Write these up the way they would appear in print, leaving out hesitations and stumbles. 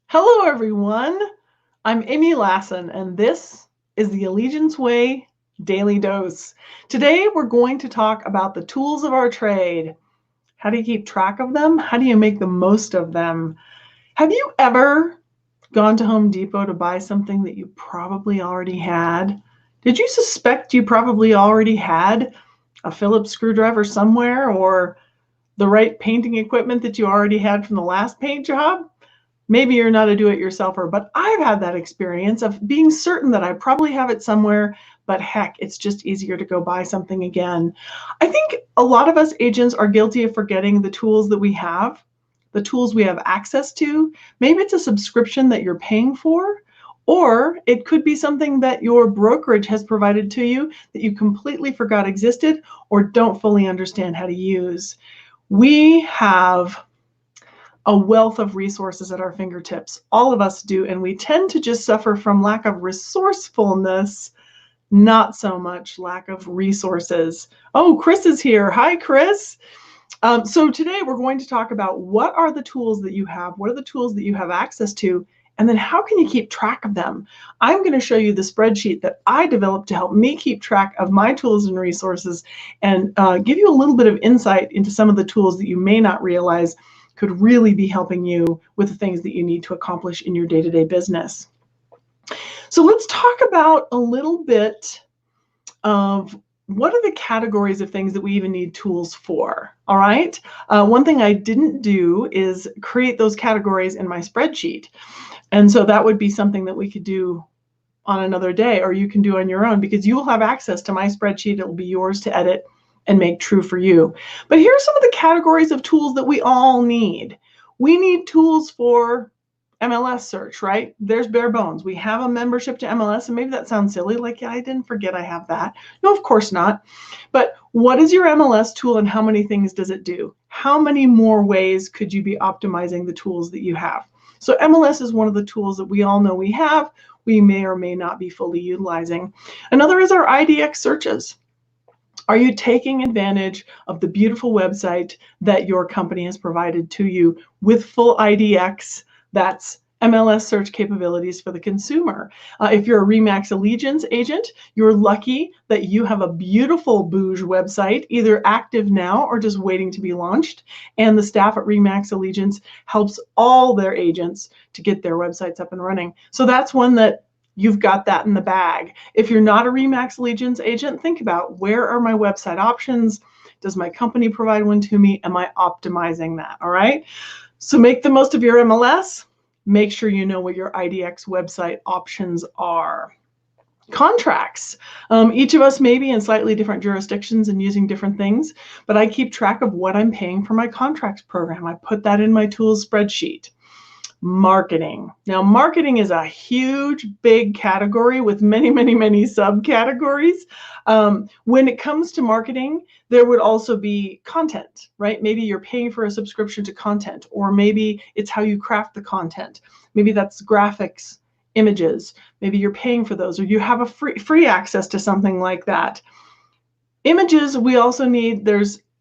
Hello, everyone. I'm Amy Lassen, and this is the Allegiance Way Daily Dose. Today, we're going to talk about the tools of our trade. How do you keep track of them? How do you make the most of them? Have you ever gone to Home Depot to buy something that you probably already had? Did you suspect you probably already had a Phillips screwdriver somewhere or the right painting equipment that you already had from the last paint job? Maybe you're not a do-it-yourselfer, but I've had that experience of being certain that I probably have it somewhere, but heck, it's just easier to go buy something again. I think a lot of us agents are guilty of forgetting the tools that we have, the tools we have access to. Maybe it's a subscription that you're paying for, or it could be something that your brokerage has provided to you that you completely forgot existed or don't fully understand how to use. We have a wealth of resources at our fingertips. All of us do, and we tend to just suffer from lack of resourcefulness, not so much lack of resources. Oh, Chris is here. Hi, Chris. So today we're going to talk about what are the tools that you have, what are the tools that you have access to, and then how can you keep track of them? I'm going to show you the spreadsheet that I developed to help me keep track of my tools and resources and give you a little bit of insight into some of the tools that you may not realize could really be helping you with the things that you need to accomplish in your day-to-day business. So let's talk about a little bit of what are the categories of things that we even need tools for, all right? One thing I didn't do is create those categories in my spreadsheet. And so that would be something that we could do on another day, or you can do on your own, because you will have access to my spreadsheet. It will be yours to edit and make true for you. But here are some of the categories of tools that we all need. We need tools for MLS search, right? There's bare bones. We have a membership to MLS, and maybe that sounds silly, like, yeah, I didn't forget I have that. No, of course not. But what is your MLS tool and how many things does it do? How many more ways could you be optimizing the tools that you have? So MLS is one of the tools that we all know we have. We may or may not be fully utilizing. Another is our IDX searches. Are you taking advantage of the beautiful website that your company has provided to you with full IDX? That's MLS search capabilities for the consumer. If you're a RE/MAX Allegiance agent, you're lucky that you have a beautiful Bouge website, either active now or just waiting to be launched. And the staff at RE/MAX Allegiance helps all their agents to get their websites up and running. So that's one that you've got that in the bag. If you're not a RE/MAX Allegiance agent, think about, where are my website options? Does my company provide one to me? Am I optimizing that? All right. So make the most of your MLS. Make sure you know what your IDX website options are. Contracts. Each of us may be in slightly different jurisdictions and using different things, but I keep track of what I'm paying for my contracts program. I put that in my tools spreadsheet. Marketing. Now, marketing is a huge, big category with many, many, many subcategories. When it comes to marketing, there would also be content, right? Maybe you're paying for a subscription to content, or maybe it's how you craft the content. Maybe that's graphics, images. Maybe you're paying for those, or you have a free access to something like that. Images, we also need,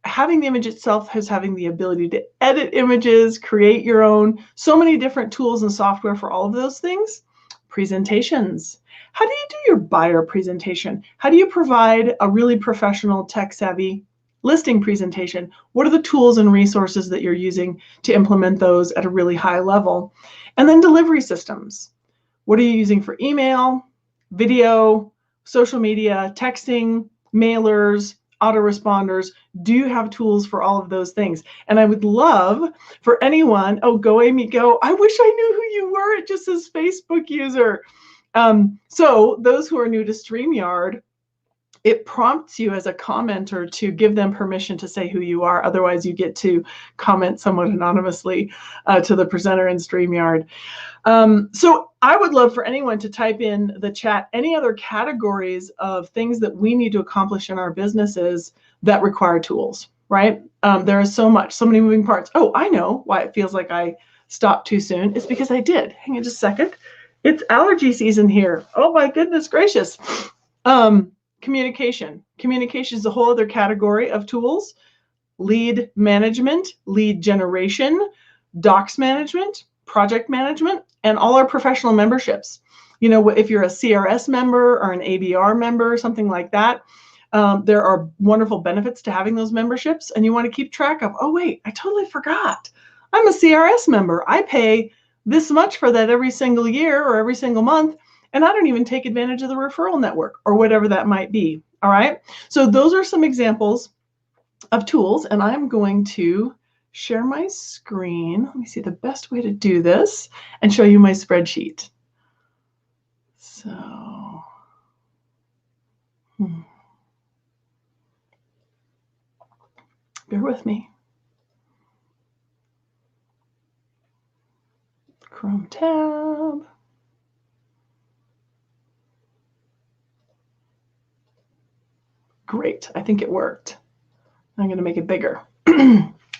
having the image itself is having the ability to edit images, create your own, so many different tools and software for all of those things. Presentations. How do you do your buyer presentation? How do you provide a really professional, tech-savvy listing presentation? What are the tools and resources that you're using to implement those at a really high level? And then delivery systems. What are you using for email, video, social media, texting, mailers, autoresponders? Do you have tools for all of those things? And I would love for anyone, oh, go Amy, go. I wish I knew who you were. It just says Facebook user. So those who are new to StreamYard, it prompts you as a commenter to give them permission to say who you are. Otherwise, you get to comment somewhat anonymously to the presenter in StreamYard. So I would love for anyone to type in the chat any other categories of things that we need to accomplish in our businesses that require tools, right? There is so many moving parts. Oh, I know why it feels like I stopped too soon. It's because I did. Hang on just a second. It's allergy season here. Oh my goodness gracious. Communication. Communication is a whole other category of tools. Lead management, lead generation, docs management, project management, and all our professional memberships. You know, if you're a CRS member or an ABR member or something like that, there are wonderful benefits to having those memberships, and you want to keep track of, oh wait, I totally forgot. I'm a CRS member. I pay this much for that every single year or every single month, and I don't even take advantage of the referral network or whatever that might be. All right. So those are some examples of tools, and I'm going to share my screen. Let me see the best way to do this and show you my spreadsheet. So, bear with me. Chrome tab. Great, I think it worked. I'm going to make it bigger.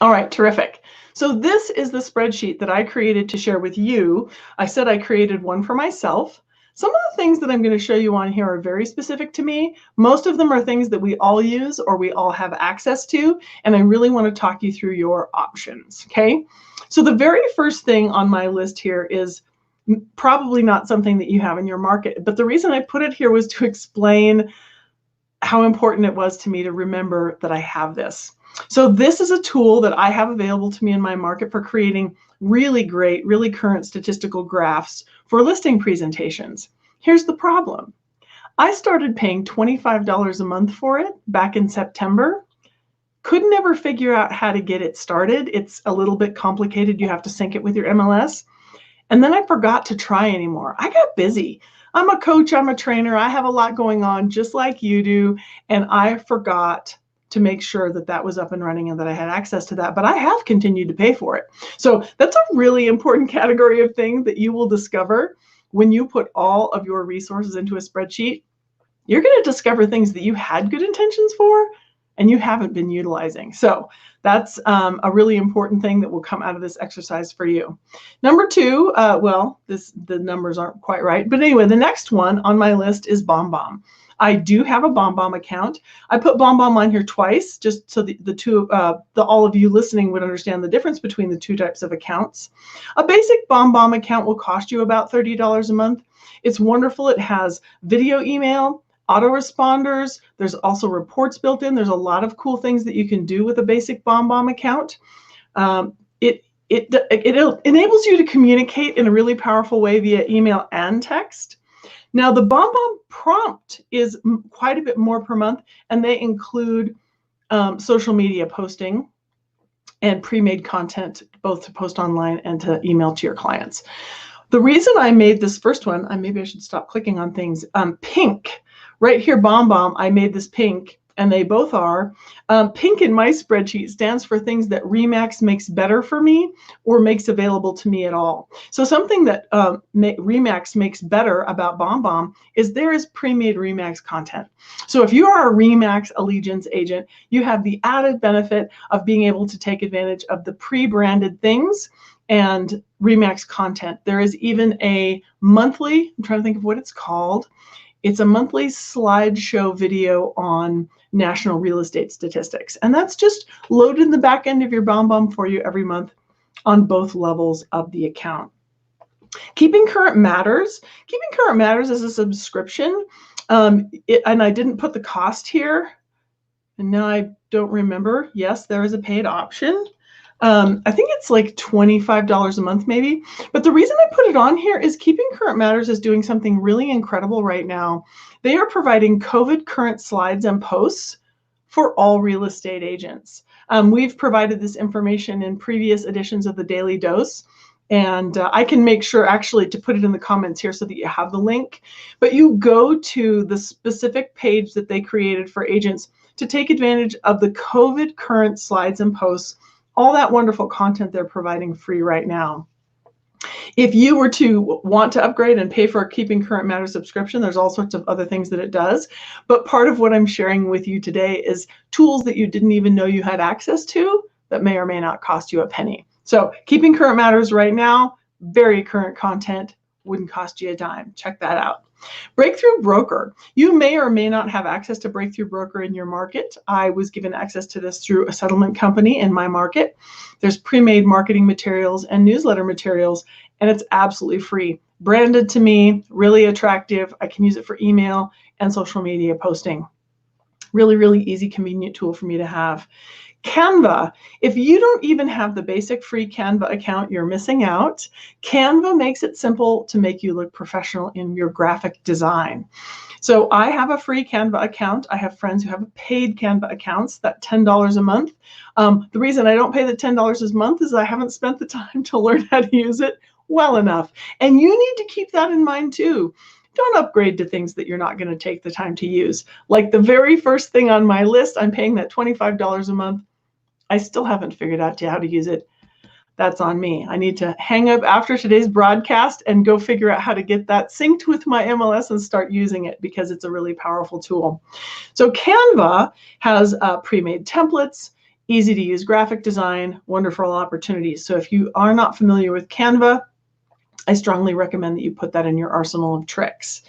All right, terrific. So this is the spreadsheet that I created to share with you. I said I created one for myself. Some of the things that I'm going to show you on here are very specific to me. Most of them are things that we all use or we all have access to, and I really want to talk you through your options, okay? So the very first thing on my list here is probably not something that you have in your market, but the reason I put it here was to explain how important it was to me to remember that I have this. So this is a tool that I have available to me in my market for creating really great, really current statistical graphs for listing presentations. Here's the problem. I started paying $25 a month for it back in September. Couldn't ever figure out how to get it started. It's a little bit complicated. You have to sync it with your MLS. And then I forgot to try anymore. I got busy. I'm a coach, I'm a trainer, I have a lot going on just like you do, and I forgot to make sure that that was up and running and that I had access to that, but I have continued to pay for it. So that's a really important category of things that you will discover when you put all of your resources into a spreadsheet. You're going to discover things that you had good intentions for and you haven't been utilizing. So that's a really important thing that will come out of this exercise for you. Number two, well, the numbers aren't quite right, but anyway, the next one on my list is BombBomb. I do have a BombBomb account. I put BombBomb on here twice, just so all of you listening would understand the difference between the two types of accounts. A basic BombBomb account will cost you about $30 a month. It's wonderful. It has video email, autoresponders. There's also reports built in. There's a lot of cool things that you can do with a basic BombBomb account. It enables you to communicate in a really powerful way via email and text. Now, the BombBomb prompt is quite a bit more per month, and they include social media posting and pre-made content, both to post online and to email to your clients. The reason I made this first one, maybe I should stop clicking on things, pink. Right here, BombBomb, I made this pink, and they both are. Pink in my spreadsheet stands for things that RE/MAX makes better for me or makes available to me at all. So something that RE/MAX makes better about BombBomb is there is pre-made RE/MAX content. So if you are a RE/MAX Allegiance agent, you have the added benefit of being able to take advantage of the pre-branded things and RE/MAX content. There is even a monthly, I'm trying to think of what it's called. It's a monthly slideshow video on national real estate statistics. And that's just loaded in the back end of your BombBomb for you every month on both levels of the account. Keeping Current Matters. Keeping Current Matters is a subscription. And I didn't put the cost here. And now I don't remember. Yes, there is a paid option. I think it's like $25 a month maybe. But the reason I put it on here is Keeping Current Matters is doing something really incredible right now. They are providing COVID current slides and posts for all real estate agents. We've provided this information in previous editions of the Daily Dose. And I can make sure actually to put it in the comments here so that you have the link. But you go to the specific page that they created for agents to take advantage of the COVID current slides and posts, all that wonderful content they're providing free right now. If you were to want to upgrade and pay for a Keeping Current Matters subscription, there's all sorts of other things that it does. But part of what I'm sharing with you today is tools that you didn't even know you had access to that may or may not cost you a penny. So Keeping Current Matters right now, very current content, wouldn't cost you a dime. Check that out. Breakthrough Broker. You may or may not have access to Breakthrough Broker in your market. I was given access to this through a settlement company in my market. There's pre-made marketing materials and newsletter materials, and it's absolutely free. Branded to me, really attractive. I can use it for email and social media posting. Really, really easy, convenient tool for me to have. Canva. If you don't even have the basic free Canva account, you're missing out. Canva makes it simple to make you look professional in your graphic design. So I have a free Canva account. I have friends who have paid Canva accounts, that $10 a month. The reason I don't pay the $10 a month is I haven't spent the time to learn how to use it well enough. And you need to keep that in mind too. Don't upgrade to things that you're not going to take the time to use. Like the very first thing on my list, I'm paying that $25 a month. I still haven't figured out how to use it. That's on me. I need to hang up after today's broadcast and go figure out how to get that synced with my MLS and start using it, because it's a really powerful tool. So Canva has pre-made templates, easy to use graphic design, wonderful opportunities. So if you are not familiar with Canva, I strongly recommend that you put that in your arsenal of tricks.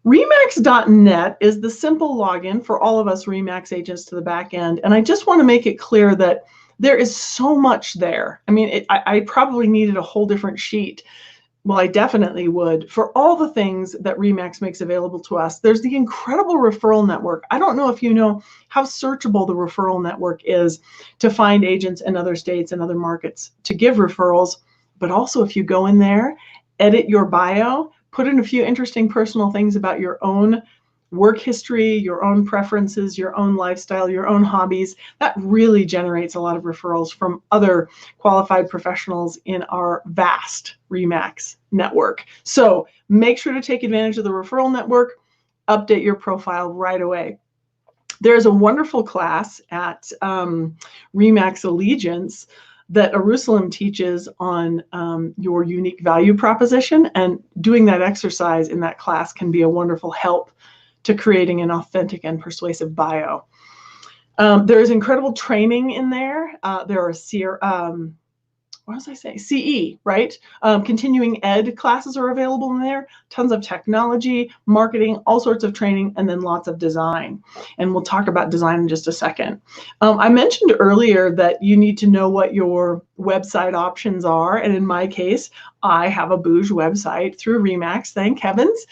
Remax.net is the simple login for all of us Remax agents to the back end. And I just want to make it clear that there is so much there. I mean, I probably needed a whole different sheet. Well, I definitely would, for all the things that Remax makes available to us. There's the incredible referral network. I don't know if you know how searchable the referral network is to find agents in other states and other markets to give referrals. But also, if you go in there, edit your bio, put in a few interesting personal things about your own work history, your own preferences, your own lifestyle, your own hobbies, that really generates a lot of referrals from other qualified professionals in our vast Remax network. So make sure to take advantage of the referral network, update your profile right away. There's a wonderful class at Remax Allegiance that Jerusalem teaches on your unique value proposition, and doing that exercise in that class can be a wonderful help to creating an authentic and persuasive bio. There is incredible training in there. There are CE, right? Continuing ed classes are available in there. Tons of technology, marketing, all sorts of training, and then lots of design. And we'll talk about design in just a second. I mentioned earlier that you need to know what your website options are. And in my case, I have a Bouge website through Remax, thank heavens.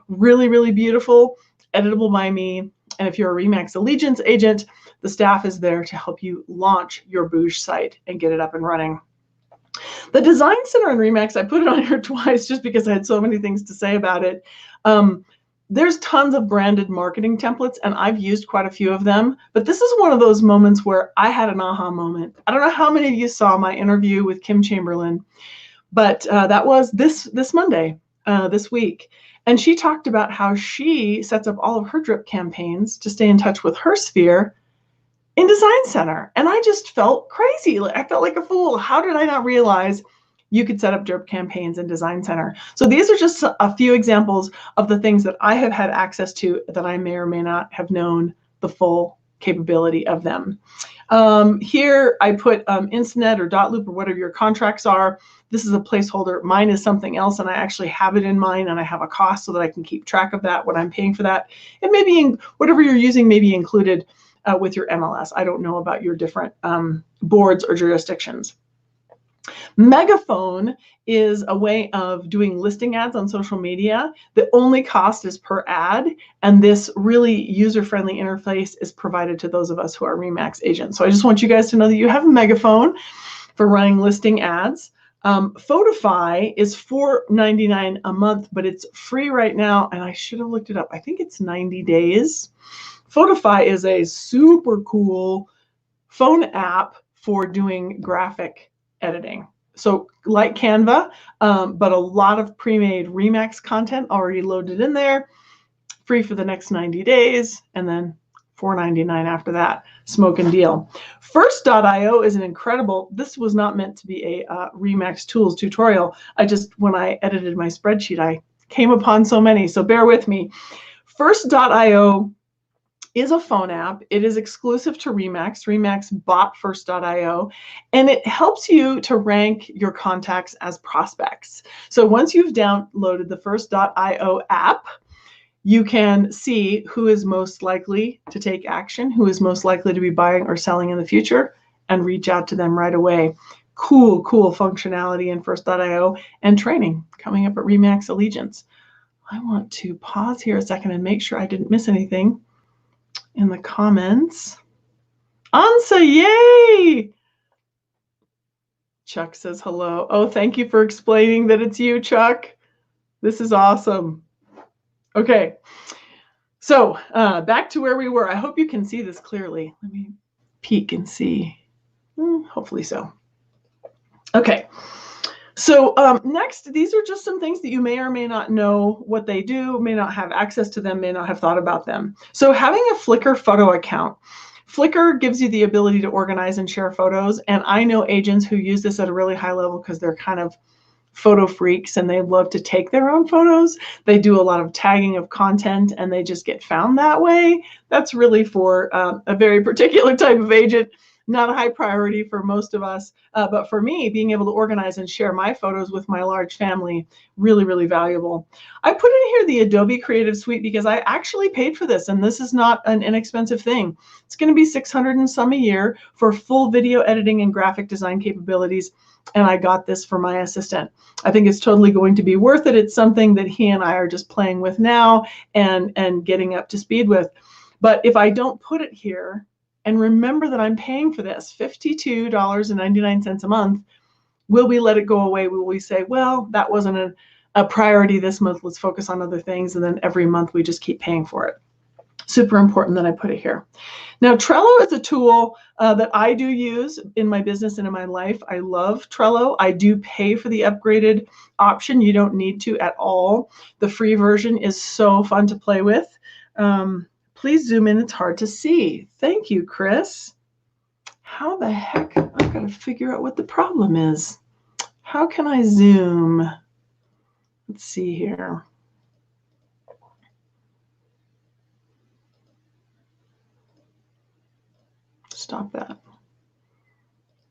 Really, really beautiful, editable by me. And if you're a Remax Allegiance agent, the staff is there to help you launch your Bouge site and get it up and running. The Design Center in Remax, I put it on here twice just because I had so many things to say about it. There's tons of branded marketing templates, and I've used quite a few of them. But this is one of those moments where I had an aha moment. I don't know how many of you saw my interview with Kim Chamberlain, but that was this Monday, this week. And she talked about how she sets up all of her drip campaigns to stay in touch with her sphere in Design Center. And I just felt crazy. I felt like a fool. How did I not realize you could set up drip campaigns in Design Center? So these are just a few examples of the things that I have had access to that I may or may not have known the full capability of them. Here I put Instanet or Dotloop or whatever your contracts are. This is a placeholder. Mine is something else, and I actually have it in mine, and I have a cost so that I can keep track of that, what I'm paying for that. And maybe whatever you're using may be included with your MLS. I don't know about your different boards or jurisdictions. Megaphone is a way of doing listing ads on social media. The only cost is per ad, and this really user-friendly interface is provided to those of us who are Remax agents. So I just want you guys to know that you have Megaphone for running listing ads. Photify is $4.99 a month, but it's free right now, and I should have looked it up. I think it's 90 days. Photify is a super cool phone app for doing graphic editing. So like Canva, but a lot of pre-made Remax content already loaded in there, free for the next 90 days, and then $4.99 after that. Smoking deal. First.io is an incredible, this was not meant to be a Remax tools tutorial. When I edited my spreadsheet, I came upon so many, so bear with me. First.io is a phone app. It is exclusive to Remax. Remax bought First.io, and it helps you to rank your contacts as prospects. So once you've downloaded the First.io app, you can see who is most likely to take action, who is most likely to be buying or selling in the future, and reach out to them right away. Cool functionality in First.io, and training coming up at Remax Allegiance. I want to pause here a second and make sure I didn't miss anything in the comments. Ansa, yay! Chuck says hello. Oh, thank you for explaining that it's you, Chuck. This is awesome. Okay, so back to where we were. I hope you can see this clearly. Let me peek and see. Hopefully so. Okay. So next, these are just some things that you may or may not know what they do, may not have access to them, may not have thought about them. So having a Flickr photo account. Flickr gives you the ability to organize and share photos. And I know agents who use this at a really high level because they're kind of photo freaks and they love to take their own photos. They do a lot of tagging of content and they just get found that way. That's really for a very particular type of agent. Not a high priority for most of us, but for me, being able to organize and share my photos with my large family, really, really valuable. I put in here the Adobe Creative Suite because I actually paid for this, and this is not an inexpensive thing. It's going to be $600 and some a year for full video editing and graphic design capabilities, and I got this for my assistant. I think it's totally going to be worth it. It's something that he and I are just playing with now and getting up to speed with. But if I don't put it here, and remember that I'm paying for this, $52.99 a month, will we let it go away? Will we say, well, that wasn't a priority this month, let's focus on other things, and then every month we just keep paying for it? Super important that I put it here. Now, Trello is a tool that I do use in my business and in my life. I love Trello. I do pay for the upgraded option. You don't need to at all. The free version is so fun to play with. Please zoom in. It's hard to see. Thank you, Chris. How the heck? I've got to figure out what the problem is. How can I zoom? Let's see here. Stop that.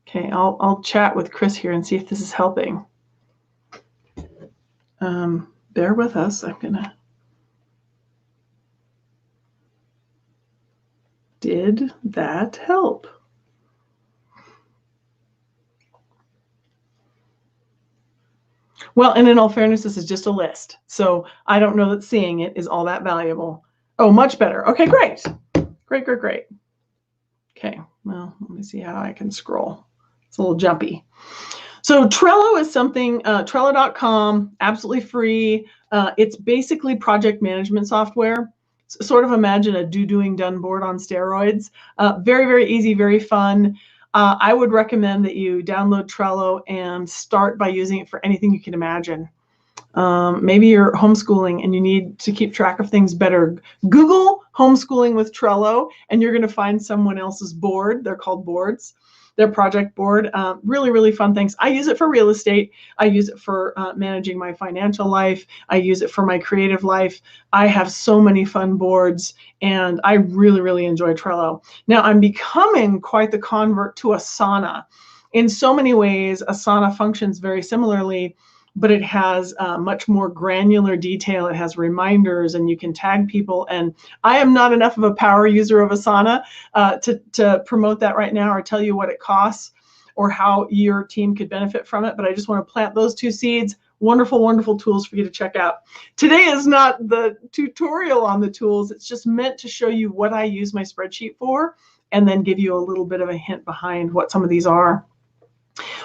Okay, I'll chat with Chris here and see if this is helping. Bear with us. I'm gonna. Did that help? Well, and in all fairness, this is just a list. So I don't know that seeing it is all that valuable. Oh, much better. Okay, great. Great. Okay, well, let me see how I can scroll. It's a little jumpy. So Trello is something, Trello.com, absolutely free. It's basically project management software. Sort of imagine a doing done board on steroids. Very easy, very fun. I would recommend that you download Trello and start by using it for anything you can imagine. Maybe you're homeschooling and you need to keep track of things better. Google homeschooling with Trello and you're going to find someone else's board. They're called boards. Their project board. Really fun things. I use it for real estate. I use it for managing my financial life. I use it for my creative life. I have so many fun boards and I really enjoy Trello. Now I'm becoming quite the convert to Asana. In so many ways, Asana functions very similarly, but it has much more granular detail. It has reminders and you can tag people. And I am not enough of a power user of Asana to promote that right now or tell you what it costs or how your team could benefit from it. But I just want to plant those two seeds. Wonderful tools for you to check out. Today is not the tutorial on the tools. It's just meant to show you what I use my spreadsheet for and then give you a little bit of a hint behind what some of these are.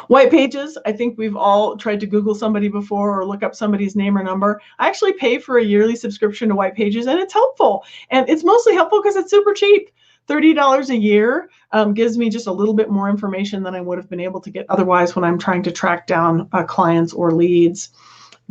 White Pages, I think we've all tried to Google somebody before or look up somebody's name or number. I actually pay for a yearly subscription to White Pages and it's helpful. And it's mostly helpful because it's super cheap. $30 a year gives me just a little bit more information than I would have been able to get otherwise when I'm trying to track down clients or leads.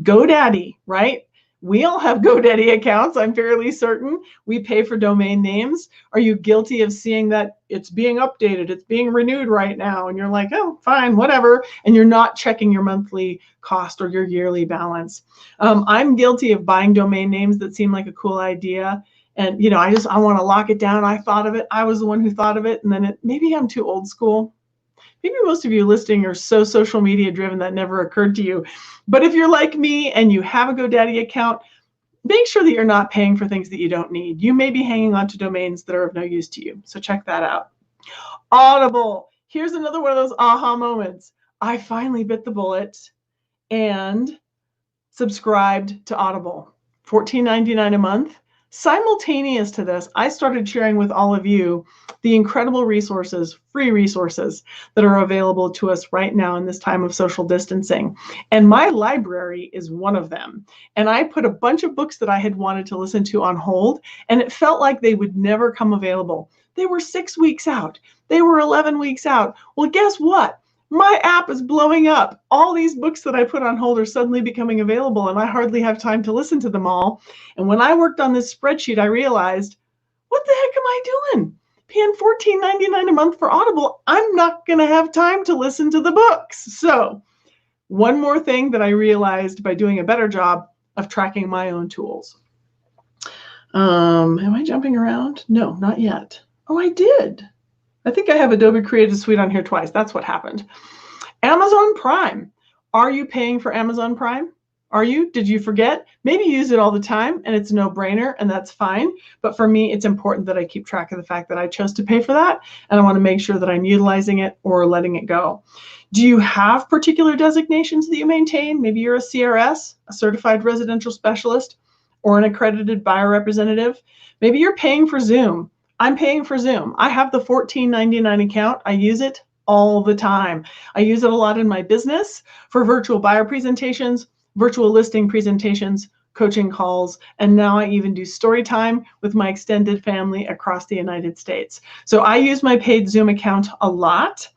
GoDaddy, right? We all have GoDaddy accounts, I'm fairly certain. We pay for domain names. Are you guilty of seeing that it's being updated, it's being renewed right now, and you're like, oh, fine, whatever, and you're not checking your monthly cost or your yearly balance? I'm guilty of buying domain names that seem like a cool idea And, you know, I want to lock it down. I thought of it. I was the one who thought of it. And then maybe I'm too old school. Maybe most of you listening are so social media driven that never occurred to you. But if you're like me and you have a GoDaddy account, make sure that you're not paying for things that you don't need. You may be hanging on to domains that are of no use to you. So check that out. Audible. Here's another one of those aha moments. I finally bit the bullet and subscribed to Audible. $14.99 a month. Simultaneous to this, I started sharing with all of you the incredible resources, free resources that are available to us right now in this time of social distancing. And my library is one of them. And I put a bunch of books that I had wanted to listen to on hold, and it felt like they would never come available. They were 6 weeks out. They were 11 weeks out. Well, guess what? My app is blowing up. All these books that I put on hold are suddenly becoming available, and I hardly have time to listen to them all. And when I worked on this spreadsheet, I realized, what the heck am I doing? Paying $14.99 a month for Audible. I'm not going to have time to listen to the books. So one more thing that I realized by doing a better job of tracking my own tools. Am I jumping around? No, not yet. Oh, I did. I think I have Adobe Creative Suite on here twice. That's what happened. Amazon Prime. Are you paying for Amazon Prime? Are you? Did you forget? Maybe you use it all the time and it's a no-brainer, and that's fine. But for me, it's important that I keep track of the fact that I chose to pay for that, and I want to make sure that I'm utilizing it or letting it go. Do you have particular designations that you maintain? Maybe you're a CRS, a certified residential specialist, or an accredited buyer representative. Maybe you're paying for Zoom. I'm paying for Zoom. I have the $14.99 account. I use it all the time. I use it a lot in my business for virtual buyer presentations, virtual listing presentations, coaching calls, and now I even do story time with my extended family across the United States. So I use my paid Zoom account a lot.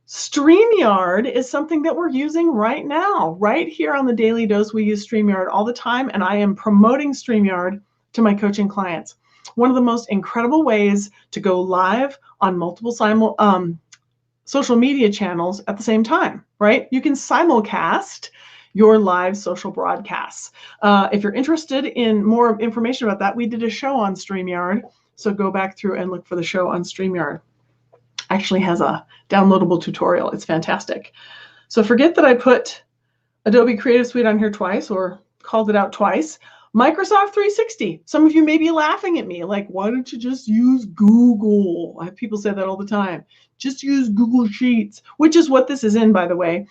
StreamYard is something that we're using right now. Right here on the Daily Dose, we use StreamYard all the time, and I am promoting StreamYard to my coaching clients. One of the most incredible ways to go live on multiple social media channels at the same time, right? You can simulcast your live social broadcasts. If you're interested in more information about that, we did a show on StreamYard, so go back through and look for the show on StreamYard. Actually has a downloadable tutorial. It's fantastic. So forget that I put Adobe Creative Suite on here twice or called it out twice. Microsoft 360. Some of you may be laughing at me, like, why don't you just use Google? I have people say that all the time. Just use Google Sheets, which is what this is in, by the way.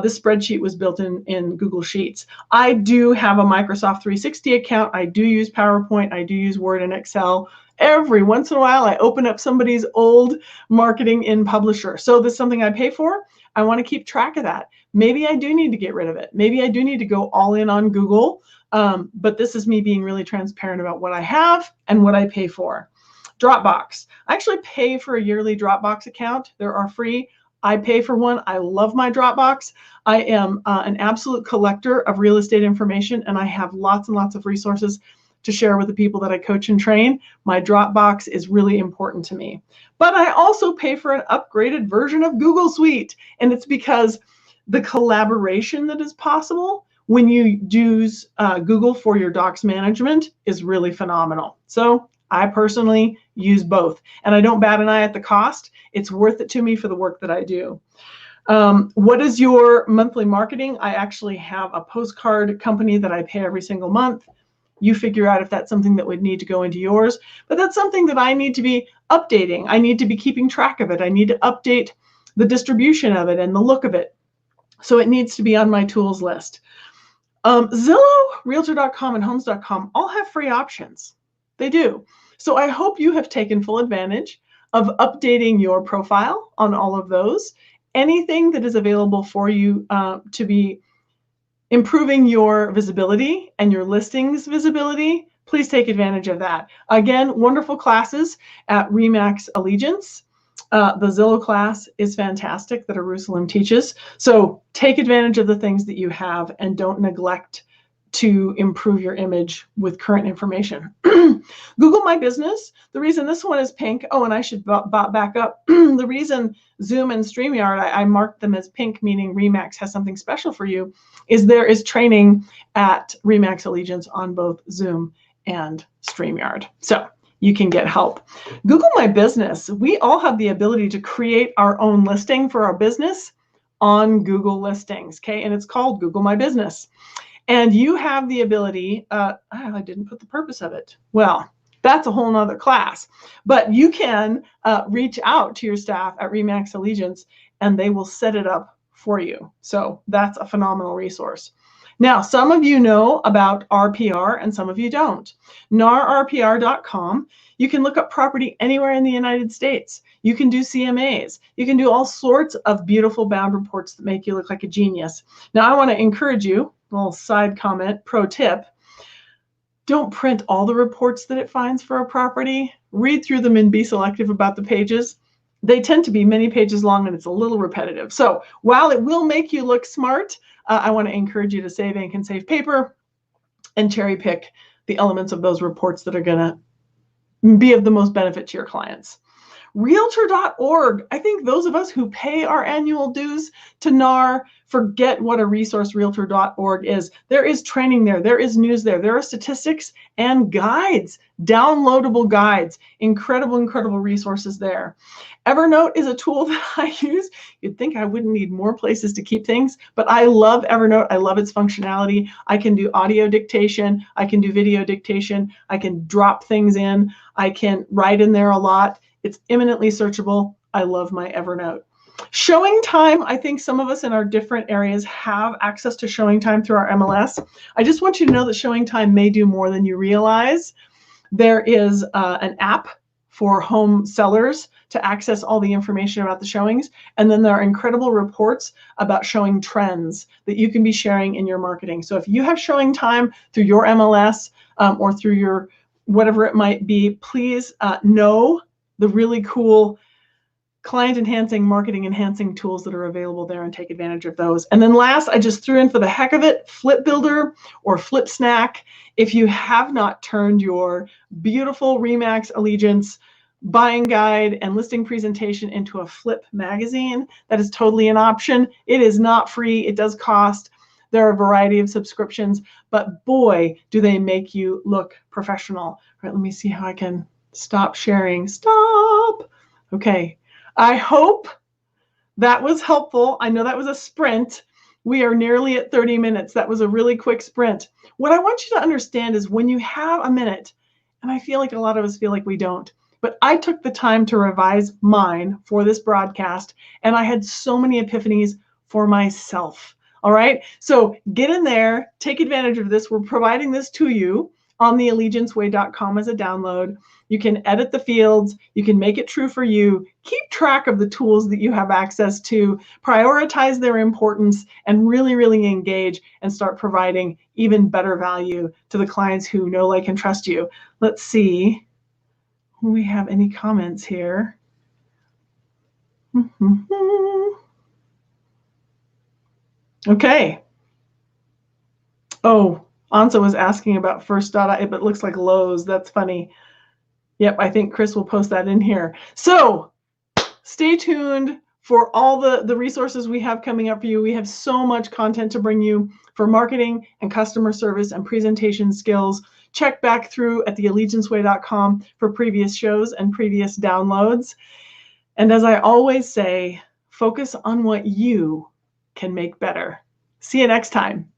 This spreadsheet was built in Google Sheets. I do have a Microsoft 360 account. I do use PowerPoint. I do use Word and Excel. Every once in a while, I open up somebody's old marketing in Publisher. So this is something I pay for. I want to keep track of that. Maybe I do need to get rid of it. Maybe I do need to go all in on Google. But this is me being really transparent about what I have and what I pay for. Dropbox. I actually pay for a yearly Dropbox account. There are free. I pay for one. I love my Dropbox. I am an absolute collector of real estate information, and I have lots and lots of resources to share with the people that I coach and train. My Dropbox is really important to me. But I also pay for an upgraded version of Google Suite, and it's because the collaboration that is possible when you use Google for your docs management is really phenomenal. So I personally use both, and I don't bat an eye at the cost. It's worth it to me for the work that I do. What is your monthly marketing? I actually have a postcard company that I pay every single month. You figure out if that's something that would need to go into yours, but that's something that I need to be updating. I need to be keeping track of it. I need to update the distribution of it and the look of it. So it needs to be on my tools list. Zillow, Realtor.com, and Homes.com all have free options. They do. So I hope you have taken full advantage of updating your profile on all of those. Anything that is available for you to be improving your visibility and your listings visibility, please take advantage of that. Again, wonderful classes at RE/MAX Allegiance. The Zillow class is fantastic that Jerusalem teaches. So take advantage of the things that you have and don't neglect to improve your image with current information. Google My Business. The reason this one is pink, oh, and I should back up. The reason Zoom and StreamYard, I marked them as pink, meaning RE/MAX has something special for you, is there is training at RE/MAX Allegiance on both Zoom and StreamYard. So you can get help. Google My Business. We all have the ability to create our own listing for our business on Google Listings, okay? And it's called Google My Business. And you have the ability, I didn't put the purpose of it. Well, that's a whole nother class. But you can reach out to your staff at RE/MAX Allegiance and they will set it up for you. So that's a phenomenal resource. Now, some of you know about RPR and some of you don't. NARRPR.com. You can look up property anywhere in the United States. You can do CMAs. You can do all sorts of beautiful bound reports that make you look like a genius. Now, I want to encourage you, a little side comment, pro tip, don't print all the reports that it finds for a property. Read through them and be selective about the pages. They tend to be many pages long and it's a little repetitive. So while it will make you look smart, I want to encourage you to save ink and save paper and cherry pick the elements of those reports that are going to be of the most benefit to your clients. Realtor.org. I think those of us who pay our annual dues to NAR forget what a resource Realtor.org is. There is training there. There is news there. There are statistics and guides, downloadable guides, incredible, incredible resources there. Evernote is a tool that I use. You'd think I wouldn't need more places to keep things, but I love Evernote. I love its functionality. I can do audio dictation. I can do video dictation. I can drop things in. I can write in there a lot. It's eminently searchable. I love my Evernote. Showing Time, I think some of us in our different areas have access to Showing Time through our MLS. I just want you to know that Showing Time may do more than you realize. There is an app for home sellers to access all the information about the showings. And then there are incredible reports about showing trends that you can be sharing in your marketing. So if you have Showing Time through your MLS or through your whatever it might be, please know the really cool client enhancing, marketing enhancing tools that are available there and take advantage of those. And then last, I just threw in for the heck of it, Flip Builder or Flip Snack. If you have not turned your beautiful RE/MAX Allegiance buying guide and listing presentation into a flip magazine, that is totally an option. It is not free. It does cost. There are a variety of subscriptions, but boy, do they make you look professional. All right, let me see how I can stop sharing. Stop. Okay. I hope that was helpful. I know that was a sprint. We are nearly at 30 minutes. That was a really quick sprint. What I want you to understand is when you have a minute, and I feel like a lot of us feel like we don't, but I took the time to revise mine for this broadcast, and I had so many epiphanies for myself. All right. So get in there, take advantage of this. We're providing this to you on theallegianceway.com as a download. You can edit the fields. You can make it true for you. Keep track of the tools that you have access to, prioritize their importance, and really, really engage and start providing even better value to the clients who know, like, and trust you. Let's see. Do we have any comments here? Okay. Oh, Ansa was asking about First Dot, but it looks like Lowe's. That's funny. Yep, I think Chris will post that in here. So stay tuned for all the resources we have coming up for you. We have so much content to bring you for marketing and customer service and presentation skills. Check back through at theallegianceway.com for previous shows and previous downloads. And as I always say, focus on what you can make better. See you next time.